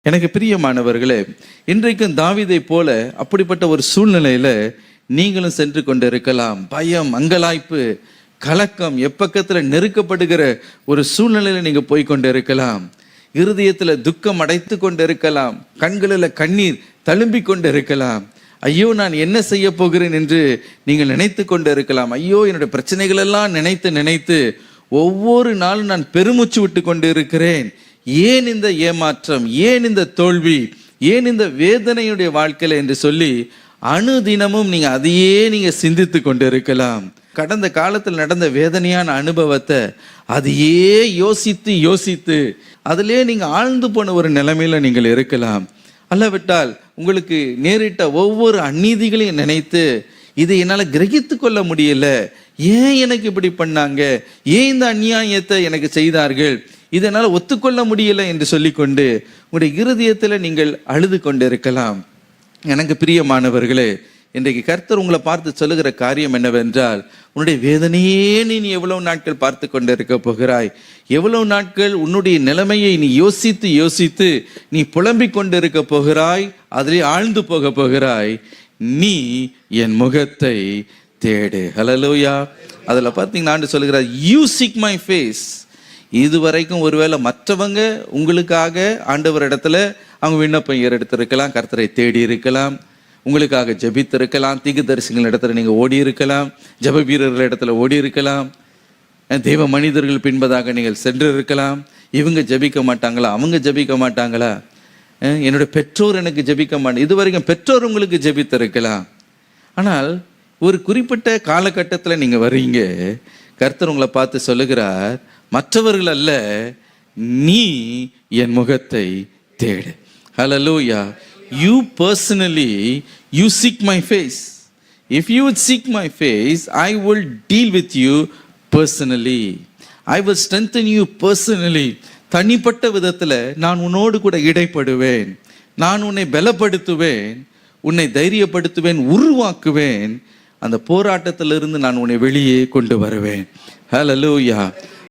எனக்கு பிரியமானவர்களே, இன்றைக்கும் தாவீதை போல அப்படிப்பட்ட ஒரு சூழ்நிலையில நீங்களும் சென்று கொண்டு இருக்கலாம். பயம், அங்கலாய்ப்பு, கலக்கம், எப்பக்கத்துல நெருக்கப்படுகிற ஒரு சூழ்நிலையில நீங்க போய் கொண்டு இருக்கலாம். இருதயத்துல துக்கம் அடைத்து கொண்டு இருக்கலாம். கண்களில் கண்ணீர் தழும்பி கொண்டு இருக்கலாம். ஐயோ, நான் என்ன செய்ய போகிறேன் என்று நீங்கள் நினைத்து கொண்டு இருக்கலாம். ஐயோ, என்னுடைய பிரச்சனைகள் எல்லாம் நினைத்து நினைத்து ஒவ்வொரு நாளும் நான் பெருமூச்சு விட்டு கொண்டு இருக்கிறேன். ஏன் இந்த ஏமாற்றம், ஏன் இந்த தோல்வி, ஏன் இந்த வேதனையுடைய வாழ்க்கையில என்று சொல்லி அனுதினமும் நீங்க அதையே நீங்க சிந்தித்து கொண்டு இருக்கலாம். கடந்த காலத்தில் நடந்த வேதனையான அனுபவத்தை அதையே யோசித்து யோசித்து அதிலே நீங்க ஆழ்ந்து போன ஒரு நிலைமையில நீங்கள் இருக்கலாம். அல்லவிட்டால் உங்களுக்கு நேரிட்ட ஒவ்வொரு அநீதிகளையும் நினைத்து இதை என்னால் கிரகித்து கொள்ள முடியல, ஏன் எனக்கு இப்படி பண்ணாங்க, ஏன் இந்த அநியாயத்தை எனக்கு செய்தார்கள், இதனால் ஒத்துக்கொள்ள முடியல என்று சொல்லிக்கொண்டு உங்களுடைய இருதயத்தில் நீங்கள் அழுது கொண்டு இருக்கலாம். எனக்கு பிரியமானவர்களே, இன்றைக்கு கர்த்தர் உங்களை பார்த்து சொல்லுகிற காரியம் என்னவென்றால், உன்னுடைய வேதனையே நீ எவ்வளவு நாட்கள் பார்த்து கொண்டு இருக்க போகிறாய், எவ்வளவு நாட்கள் உன்னுடைய நிலைமையை நீ யோசித்து யோசித்து நீ புலம்பிக் கொண்டு இருக்க போகிறாய், அதிலே ஆழ்ந்து போக போகிறாய். நீ என் முகத்தை தேடு. ஹல்லேலூயா. அதில் பார்த்தீங்கன்னா ஆண்டு சொல்லுகிறார், யூ சீக் மை ஃபேஸ். இதுவரைக்கும் ஒருவேளை மற்றவங்க உங்களுக்காக ஆண்டவர் இடத்துல அவங்க விண்ணப்பம் ஏறெடுத்திருக்கலாம், கர்த்தரை தேடி இருக்கலாம், உங்களுக்காக ஜெபித்திருக்கலாம், தீர்க்கதரிசிகள் இடத்துல நீங்கள் ஓடி இருக்கலாம், ஜெப வீரர்கள் இடத்துல ஓடி இருக்கலாம், தெய்வ மனிதர்கள் பின்பதாக நீங்கள் சென்று இருக்கலாம். இவங்க ஜெபிக்க மாட்டாங்களா, அவங்க ஜெபிக்க மாட்டாங்களா, என்னுடைய பெற்றோர் எனக்கு ஜெபிக்க மாட்டாங்க, இதுவரைக்கும் பெற்றோர் உங்களுக்கு ஜெபித்திருக்கலாம். ஆனால் ஒரு குறிப்பிட்ட காலகட்டத்தில் நீங்கள் வர்றீங்க, கர்த்தர் உங்களை பார்த்து சொல்லுகிறார், மற்றவர்கள் அல்ல, நீ என் முகத்தை தேடு. ஹல்லேலூயா. You personally, you seek my face. If you would seek my face, I will deal with you personally. I will strengthen you personally. தனிப்பட்ட விதத்தில் நான் உன்னோடு கூட இடைப்படுவேன், நான் உன்னை பலப்படுத்துவேன், உன்னை தைரியப்படுத்துவேன், உருவாக்குவேன், அந்த போராட்டத்திலிருந்து நான் உன்னை வெளியே கொண்டு வருவேன். ஹல்லேலூயா.